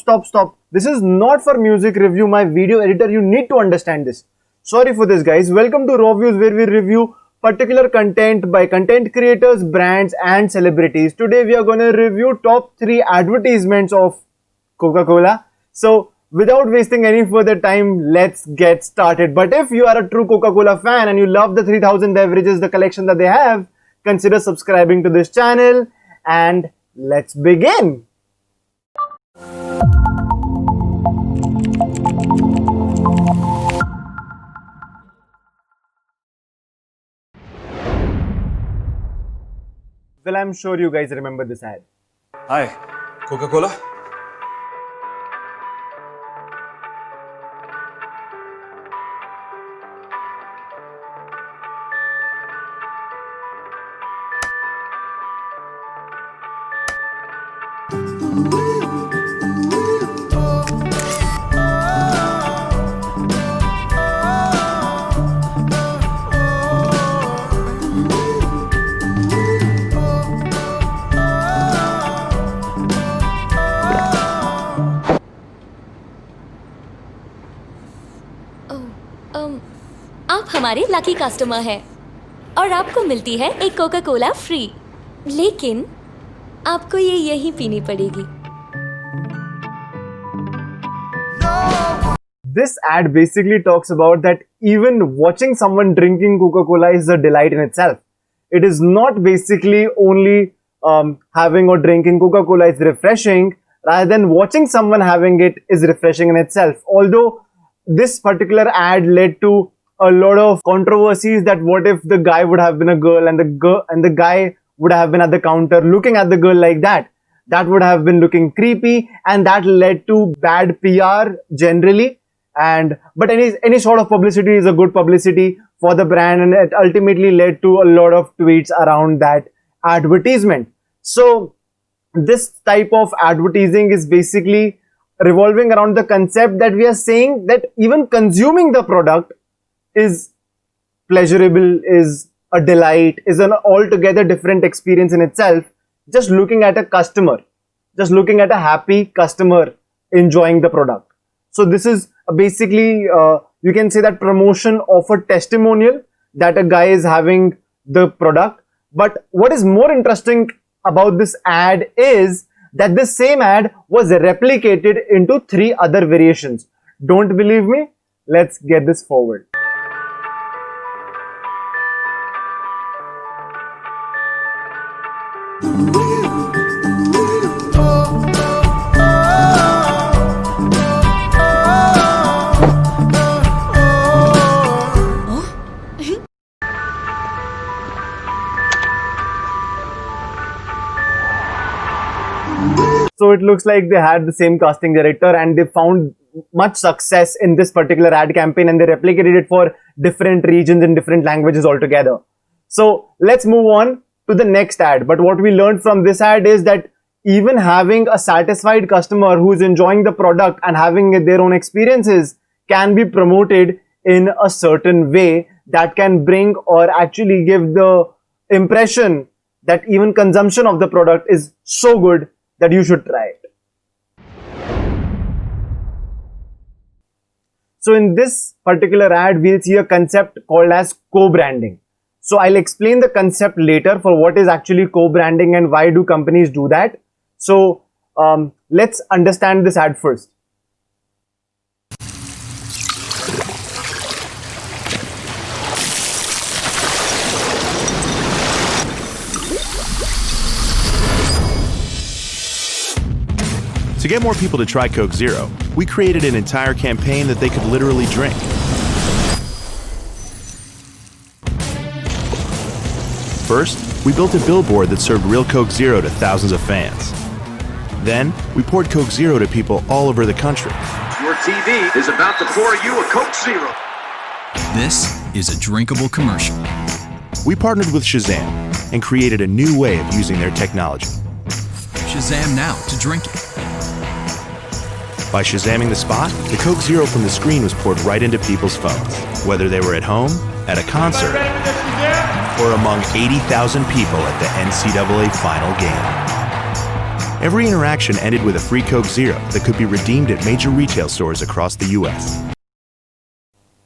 stop. This is not for music review. My video editor, you need to understand this. Sorry for this, guys. Welcome to Raw Views, where we review particular content by content creators, brands and celebrities. Today we are going to review top 3 advertisements of Coca-Cola. So without wasting any further time, let's get started. But if you are a true Coca-Cola fan and you love the 3000 beverages, the collection that they have, consider subscribing to this channel and let's begin. Well, I'm sure you guys remember this ad. Hi, Coca-Cola? आप हमारे lucky customer हैं और आपको मिलती है एक Coca Cola free, लेकिन आपको ये यहीं पीनी पड़ेगी। This ad basically talks about that even watching someone drinking Coca-Cola is a delight in itself. It is not basically only having or drinking Coca-Cola is refreshing, rather than watching someone having it is refreshing in itself. Although this particular ad led to a lot of controversies, that what if the guy would have been a girl and the guy would have been at the counter looking at the girl like that. That would have been looking creepy, and that led to bad PR generally. But any sort of publicity is a good publicity for the brand, and it ultimately led to a lot of tweets around that advertisement. So this type of advertising is basically revolving around the concept that we are saying that even consuming the product is pleasurable, is a delight, is an altogether different experience in itself. Just looking at a customer, just looking at a happy customer enjoying the product. So this is basically, you can say that promotion of a testimonial that a guy is having the product. But what is more interesting about this ad is that this same ad was replicated into 3 other variations. Don't believe me? Let's get this forward. So it looks like they had the same casting director and they found much success in this particular ad campaign, and they replicated it for different regions and different languages altogether. So let's move on to the next ad. But what we learned from this ad is that even having a satisfied customer who is enjoying the product and having their own experiences can be promoted in a certain way that can bring or actually give the impression that even consumption of the product is so good that you should try it. So in this particular ad, we'll see a concept called as co-branding. So I'll explain the concept later for what is actually co-branding and why do companies do that. So let's understand this ad first. To get more people to try Coke Zero, we created an entire campaign that they could literally drink. First, we built a billboard that served real Coke Zero to thousands of fans. Then, we poured Coke Zero to people all over the country. Your TV is about to pour you a Coke Zero. This is a drinkable commercial. We partnered with Shazam and created a new way of using their technology. Shazam now to drink it. By Shazamming the spot, the Coke Zero from the screen was poured right into people's phones, whether they were at home, at a concert, or among 80,000 people at the NCAA final game. Every interaction ended with a free Coke Zero that could be redeemed at major retail stores across the US.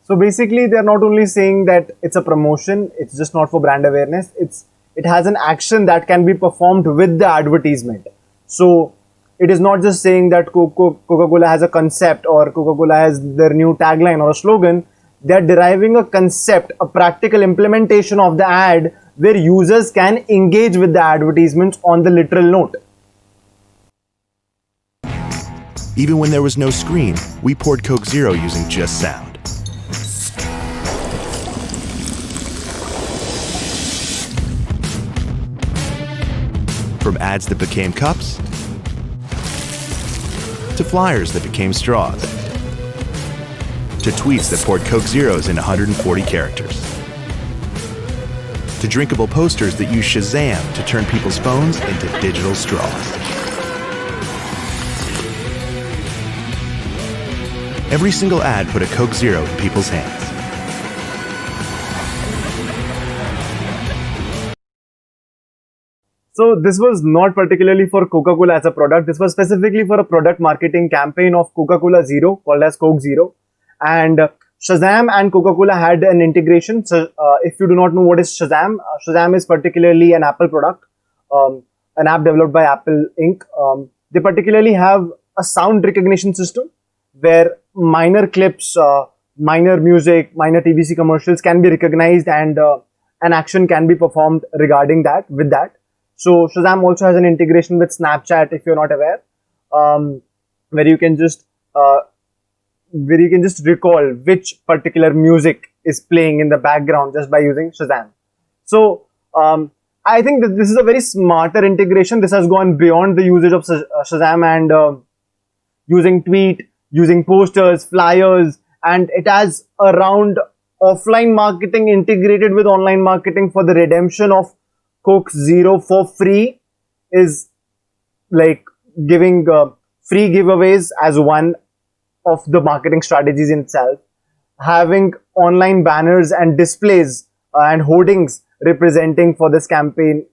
So basically, they're not only saying that it's a promotion, it's just not for brand awareness, it has an action that can be performed with the advertisement. So it is not just saying that Coca-Cola has a concept or Coca-Cola has their new tagline or a slogan. They're deriving a concept, a practical implementation of the ad where users can engage with the advertisements on the literal note. Even when there was no screen, we poured Coke Zero using just sound. From ads that became cups, to flyers that became straws, to tweets that poured Coke Zeros in 140 characters, to drinkable posters that use Shazam to turn people's phones into digital straws. Every single ad put a Coke Zero in people's hands. So this was not particularly for Coca-Cola as a product. This was specifically for a product marketing campaign of Coca-Cola Zero called as Coke Zero. And Shazam and Coca-Cola had an integration. So if you do not know what is Shazam, Shazam is particularly an Apple product, an app developed by Apple Inc. They particularly have a sound recognition system where minor clips, minor music, minor TVC commercials can be recognized and an action can be performed regarding that with that. So Shazam also has an integration with Snapchat, if you're not aware, where you can just recall which particular music is playing in the background just by using Shazam. So I think that this is a very smarter integration. This has gone beyond the usage of Shazam and using tweet, using posters, flyers, and it has around offline marketing integrated with online marketing for the redemption of Coke Zero for free, is like giving free giveaways as one of the marketing strategies in itself. Having online banners and displays and hoardings representing for this campaign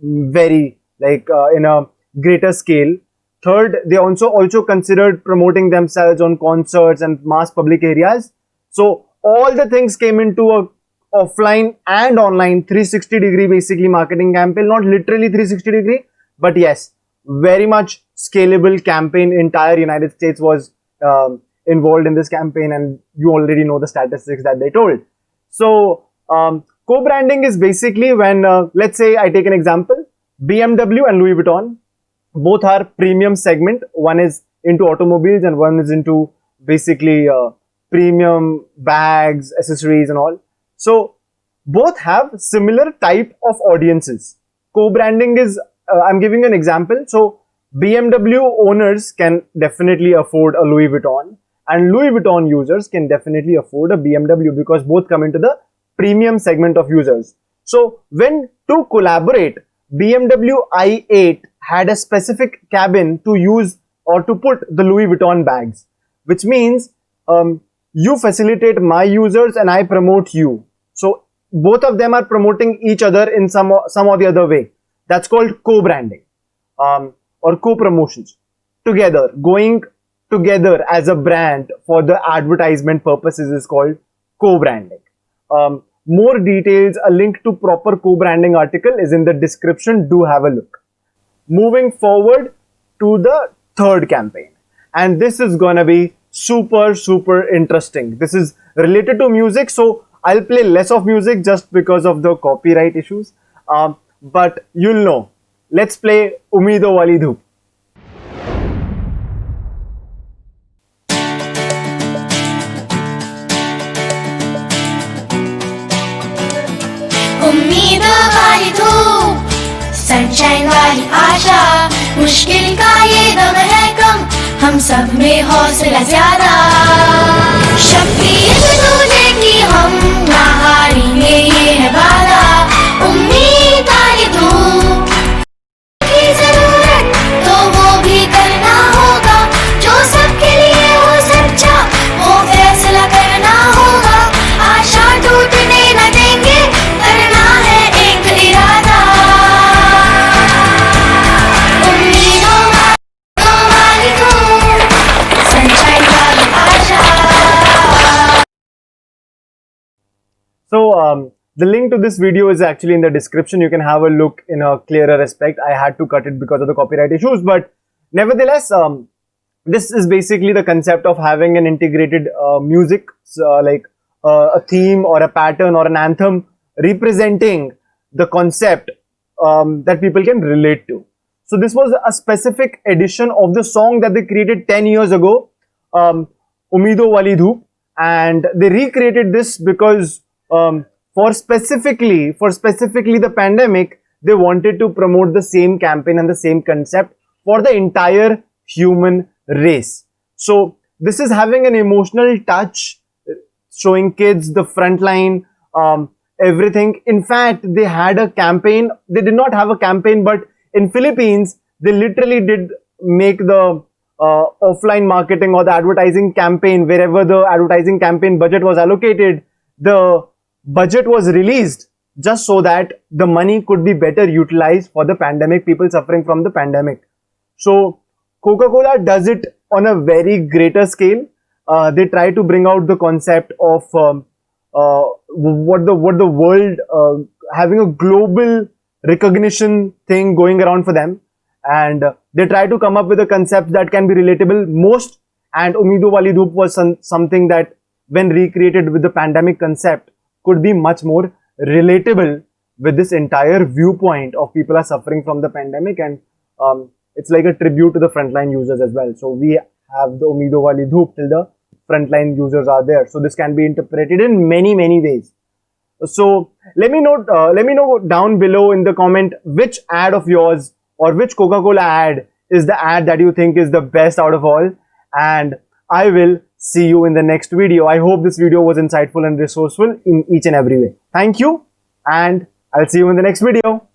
very in a greater scale. Third, they also considered promoting themselves on concerts and mass public areas. So all the things came into a offline and online 360-degree basically marketing campaign, not literally 360-degree, but yes, very much scalable campaign. Entire United States was involved in this campaign, and you already know the statistics that they told. So co-branding is basically when, let's say I take an example, BMW and Louis Vuitton, both are premium segment. One is into automobiles and one is into basically premium bags, accessories and all. So both have similar type of audiences. Co-branding is, I'm giving an example. So BMW owners can definitely afford a Louis Vuitton and Louis Vuitton users can definitely afford a BMW because both come into the premium segment of users. So when to collaborate, BMW i8 had a specific cabin to use or to put the Louis Vuitton bags, which means you facilitate my users and I promote you. So both of them are promoting each other in some or the other way. That's called co-branding or co-promotions. Together, going together as a brand for the advertisement purposes is called co-branding. More details, a link to proper co-branding article is in the description. Do have a look. Moving forward to the third campaign. And this is gonna be super interesting. This is related to music, so I'll play less of music just because of the copyright issues. But you'll know. Let's play Umeedon Wali Dhoop. उम्मीदों वाली धूप, sunshine वाली आशा, मुश्किल का ये दम है कम, हम सब में हौसला ज्यादा, शक्ति एक दूजे की हम ना हारेंगे ये है वादा, उम्मीद वाली धूप की जरूरत तो वो भी करना होगा, जो सबके लिए हो सच्चा वो फैसला करना होगा, आशा टूटने न देंगे, करना है एक इरादा, उम्मीदों So the link to this video is actually in the description. You can have a look in a clearer aspect. I had to cut it because of the copyright issues, but nevertheless, this is basically the concept of having an integrated music, like a theme or a pattern or an anthem representing the concept that people can relate to. So this was a specific edition of the song that they created 10 years ago, Umeedon Wali Dhoop, and they recreated this because for specifically the pandemic, they wanted to promote the same campaign and the same concept for the entire human race. So this is having an emotional touch, showing kids the front line, everything. In fact, they had a campaign. They did not have a campaign, but in Philippines, they literally did make the offline marketing or the advertising campaign. Wherever the advertising campaign budget was allocated, the budget was released just so that the money could be better utilized for the pandemic, people suffering from the pandemic. So Coca-Cola does it on a very greater scale. They try to bring out the concept of what the world, having a global recognition thing going around for them, and they try to come up with a concept that can be relatable most. And Umeedon Wali Dhoop was something that, when recreated with the pandemic concept, could be much more relatable with this entire viewpoint of people are suffering from the pandemic, and it's like a tribute to the frontline users as well. So we have the Umeedon Wali Dhoop till the frontline users are there. So this can be interpreted in many ways. So let me know down below in the comment which ad of yours or which Coca-Cola ad is the ad that you think is the best out of all, and I will see you in the next video. I hope this video was insightful and resourceful in each and every way. Thank you, and I'll see you in the next video.